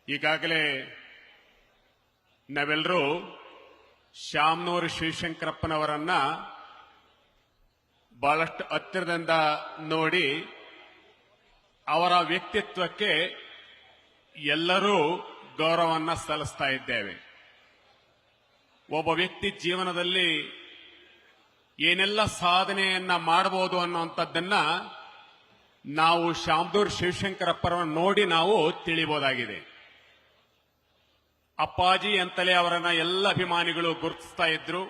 ಈಗಾಗಲೇ ನಾವೆಲ್ಲರೂ ಶಾಮನೂರು ಶಿವಶಂಕರಪ್ಪನವರನ್ನ ಬಹಳಷ್ಟು ಹತ್ತಿರದಿಂದ ನೋಡಿ ಅವರ ವ್ಯಕ್ತಿತ್ವಕ್ಕೆ ಎಲ್ಲರೂ ಗೌರವವನ್ನು ಸಲ್ಲಿಸ್ತಾ ಇದ್ದೇವೆ. ಒಬ್ಬ ವ್ಯಕ್ತಿ ಜೀವನದಲ್ಲಿ ಏನೆಲ್ಲ ಸಾಧನೆಯನ್ನ ಮಾಡಬಹುದು ಅನ್ನುವಂಥದ್ದನ್ನ ನಾವು ಶಾಮನೂರು ಶಿವಶಂಕರಪ್ಪರನ್ನು ನೋಡಿ ನಾವು ತಿಳಿಯಬಹುದಾಗಿದೆ. ಅಪ್ಪಾಜಿ ಅಂತಲೇ ಅವರನ್ನ ಎಲ್ಲ ಅಭಿಮಾನಿಗಳು ಗುರುತಿಸ್ತಾ ಇದ್ರು.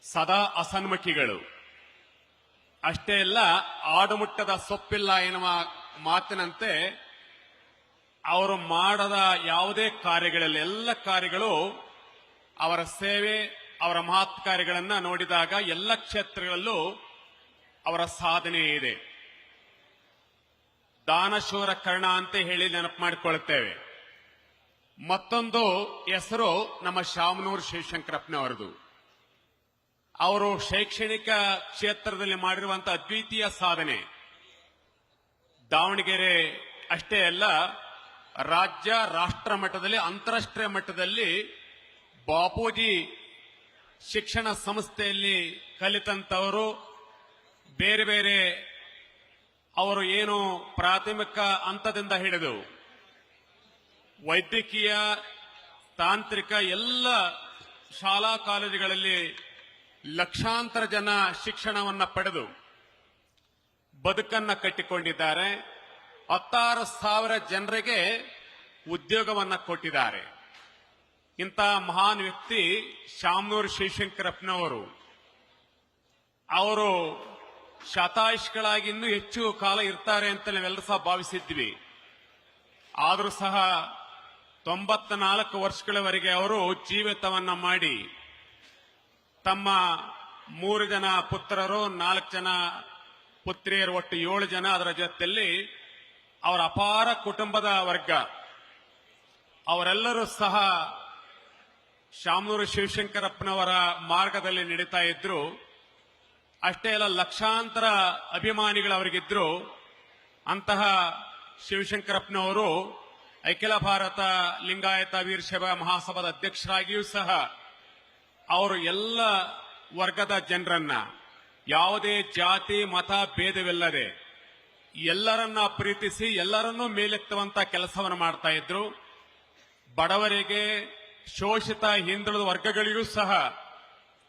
ಸದಾ ಅಸನ್ಮುಖಿಗಳು. ಅಷ್ಟೇ ಅಲ್ಲ, ಆಡುಮುಟ್ಟದ ಸೊಪ್ಪಿಲ್ಲ ಎನ್ನುವ ಮಾತಿನಂತೆ ಅವರು ಮಾಡದ ಯಾವುದೇ ಕಾರ್ಯಗಳಲ್ಲಿ ಎಲ್ಲ ಕಾರ್ಯಗಳು ಅವರ ಸೇವೆ, ಅವರ ಮಹತ್ ಕಾರ್ಯಗಳನ್ನ ನೋಡಿದಾಗ ಎಲ್ಲ ಕ್ಷೇತ್ರಗಳಲ್ಲೂ ಅವರ ಸಾಧನೆ ಇದೆ. ದಾನಶೂರ ಕರ್ಣ ಅಂತ ಹೇಳಿ ನೆನಪು ಮಾಡಿಕೊಳ್ಳುತ್ತೇವೆ. ಮತ್ತೊಂದು ಹೆಸರು ನಮ್ಮ ಶಾಮನೂರು ಶಿವಶಂಕರಪ್ಪನವರದು. ಅವರು ಶೈಕ್ಷಣಿಕ ಕ್ಷೇತ್ರದಲ್ಲಿ ಮಾಡಿರುವಂತಹ ಅದ್ವಿತೀಯ ಸಾಧನೆ ದಾವಣಗೆರೆ ಅಷ್ಟೇ ಅಲ್ಲ, ರಾಜ್ಯ, ರಾಷ್ಟ್ರ ಮಟ್ಟದಲ್ಲಿ, ಅಂತಾರಾಷ್ಟ್ರೀಯ ಮಟ್ಟದಲ್ಲಿ ಬಾಪೂಜಿ ಶಿಕ್ಷಣ ಸಂಸ್ಥೆಯಲ್ಲಿ ಕಲಿತಂತವರು. ಬೇರೆ ಬೇರೆ ಅವರು ಏನು ಪ್ರಾಥಮಿಕ ಹಂತದಿಂದ ಹಿಡಿದು ವೈದ್ಯಕೀಯ, ತಾಂತ್ರಿಕ ಎಲ್ಲ ಶಾಲಾ ಕಾಲೇಜುಗಳಲ್ಲಿ ಲಕ್ಷಾಂತರ ಜನ ಶಿಕ್ಷಣವನ್ನ ಪಡೆದು ಬದುಕನ್ನ ಕಟ್ಟಿಕೊಂಡಿದ್ದಾರೆ. 16,000 ಜನರಿಗೆ ಉದ್ಯೋಗವನ್ನ ಕೊಟ್ಟಿದ್ದಾರೆ. ಇಂಥ ಮಹಾನ್ ವ್ಯಕ್ತಿ ಶಾಮನೂರು ಶಿವಶಂಕರಪ್ಪನವರು. ಅವರು ಶತಾಯುಷ್ಗಳಾಗಿ ಇನ್ನೂ ಹೆಚ್ಚು ಕಾಲ ಇರ್ತಾರೆ ಅಂತ ನಾವೆಲ್ಲರೂ ಸಹ ಭಾವಿಸಿದ್ವಿ. ಆದರೂ ಸಹ 94 ವರ್ಷಗಳವರೆಗೆ ಅವರು ಜೀವಿತವನ್ನ ಮಾಡಿ ತಮ್ಮ 3 ಜನ ಪುತ್ರರು, 4 ಜನ ಪುತ್ರಿಯರು, ಒಟ್ಟು 7 ಜನ, ಅದರ ಜೊತೆಯಲ್ಲಿ ಅವರ ಅಪಾರ ಕುಟುಂಬದ ವರ್ಗ ಅವರೆಲ್ಲರೂ ಸಹ ಶಾಮನೂರು ಶಿವಶಂಕರಪ್ಪನವರ ಮಾರ್ಗದಲ್ಲಿ ನಡೀತಾ ಇದ್ರು. ಅಷ್ಟೇ ಅಲ್ಲ, ಲಕ್ಷಾಂತರ ಅಭಿಮಾನಿಗಳು ಅವರಿಗಿದ್ರು. ಅಂತಹ ಶಿವಶಂಕರಪ್ಪನವರು ಅಖಿಲ ಭಾರತ ಲಿಂಗಾಯತ ವೀರಶೈವ ಮಹಾಸಭಾದ ಅಧ್ಯಕ್ಷರಾಗಿಯೂ ಸಹ ಅವರು ಎಲ್ಲ ವರ್ಗದ ಜನರನ್ನ ಯಾವುದೇ ಜಾತಿ ಮತ ಭೇದವಿಲ್ಲದೆ ಎಲ್ಲರನ್ನ ಪ್ರೀತಿಸಿ ಎಲ್ಲರನ್ನೂ ಮೇಲೆತ್ತುವಂತ ಕೆಲಸವನ್ನು ಮಾಡ್ತಾ ಇದ್ರು. ಬಡವರಿಗೆ, ಶೋಷಿತ ಹಿಂದುಳಿದ ವರ್ಗಗಳಿಗೂ ಸಹ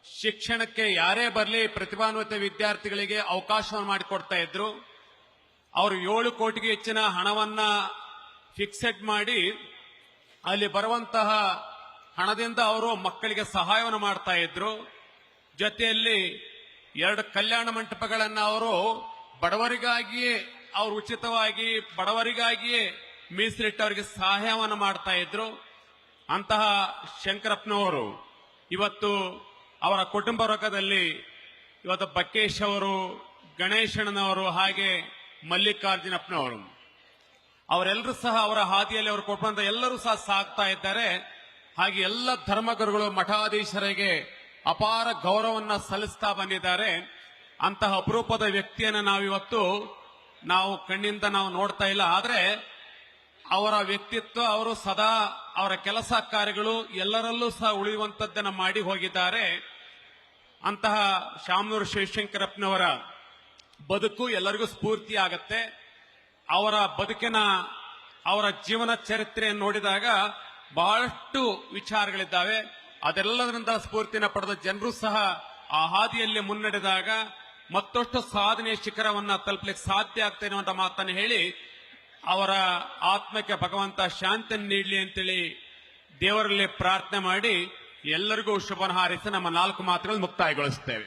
ಶಿಕ್ಷಣಕ್ಕೆ ಯಾರೇ ಬರಲಿ ಪ್ರತಿಭಾನ್ವಿತ ವಿದ್ಯಾರ್ಥಿಗಳಿಗೆ ಅವಕಾಶವನ್ನು ಮಾಡಿಕೊಡ್ತಾ ಇದ್ರು. ಅವರು 7 ಕೋಟಿಗೆ ಹೆಚ್ಚಿನ ಹಣವನ್ನ ಫಿಕ್ಸೆಡ್ ಮಾಡಿ ಅಲ್ಲಿ ಬರುವಂತಹ ಹಣದಿಂದ ಅವರು ಮಕ್ಕಳಿಗೆ ಸಹಾಯವನ್ನು ಮಾಡ್ತಾ ಇದ್ರು. ಜೊತೆಯಲ್ಲಿ 2 ಕಲ್ಯಾಣ ಮಂಟಪಗಳನ್ನು ಅವರು ಬಡವರಿಗಾಗಿಯೇ, ಅವರು ಉಚಿತವಾಗಿ ಬಡವರಿಗಾಗಿಯೇ ಮೀಸಲಿಟ್ಟು ಅವರಿಗೆ ಸಹಾಯವನ್ನು ಮಾಡ್ತಾ ಇದ್ರು. ಅಂತಹ ಶಂಕರಪ್ಪನವರು ಇವತ್ತು ಅವರ ಕುಟುಂಬ ವರ್ಗದಲ್ಲಿ ಇವತ್ತು ಬಕ್ಕೇಶ್ ಅವರು, ಗಣೇಶಣ್ಣನವರು, ಹಾಗೆ ಮಲ್ಲಿಕಾರ್ಜುನಪ್ಪನವರು ಅವರೆಲ್ಲರೂ ಸಹ ಅವರ ಹಾದಿಯಲ್ಲಿ ಅವರು ಕೊಟ್ಟಂತ ಎಲ್ಲರೂ ಸಹ ಸಾಗ್ತಾ ಇದ್ದಾರೆ. ಹಾಗೆ ಎಲ್ಲ ಧರ್ಮಗುರುಗಳು, ಮಠಾಧೀಶರಿಗೆ ಅಪಾರ ಗೌರವವನ್ನ ಸಲ್ಲಿಸ್ತಾ ಬಂದಿದ್ದಾರೆ. ಅಂತಹ ಅಪರೂಪದ ವ್ಯಕ್ತಿಯನ್ನು ನಾವಿವತ್ತು ಕಣ್ಣಿಂದ ನಾವು ನೋಡ್ತಾ ಇಲ್ಲ. ಆದ್ರೆ ಅವರ ವ್ಯಕ್ತಿತ್ವ, ಅವರು ಸದಾ ಅವರ ಕೆಲಸ ಕಾರ್ಯಗಳು ಎಲ್ಲರಲ್ಲೂ ಸಹ ಉಳಿಯುವಂತದ್ದನ್ನು ಮಾಡಿ ಹೋಗಿದ್ದಾರೆ. ಅಂತಹ ಶಾಮನೂರು ಶಿವಶಂಕರಪ್ಪನವರ ಬದುಕು ಎಲ್ಲರಿಗೂ ಸ್ಫೂರ್ತಿಯಾಗತ್ತೆ. ಅವರ ಬದುಕಿನ, ಅವರ ಜೀವನ ಚರಿತ್ರೆಯನ್ನು ನೋಡಿದಾಗ ಬಹಳಷ್ಟು ವಿಚಾರಗಳಿದ್ದಾವೆ. ಅದೆಲ್ಲದರಿಂದ ಸ್ಫೂರ್ತಿನ ಪಡೆದ ಜನರು ಸಹ ಆ ಹಾದಿಯಲ್ಲಿ ಮುನ್ನಡೆದಾಗ ಮತ್ತಷ್ಟು ಸಾಧನೆಯ ಶಿಖರವನ್ನ ತಲುಪಲಿಕ್ಕೆ ಸಾಧ್ಯ ಆಗ್ತದೆ ಅನ್ನುವಂಥ ಮಾತನ್ನು ಹೇಳಿ, ಅವರ ಆತ್ಮಕ್ಕೆ ಭಗವಂತ ಶಾಂತಿಯನ್ನು ನೀಡಲಿ ಅಂತೇಳಿ ದೇವರಲ್ಲಿ ಪ್ರಾರ್ಥನೆ ಮಾಡಿ ಎಲ್ಲರಿಗೂ ಶುಭ ಹಾರೈಸಿ ನಮ್ಮ 4 ಮಾತುಗಳನ್ನು ಮುಕ್ತಾಯಗೊಳಿಸುತ್ತೇವೆ.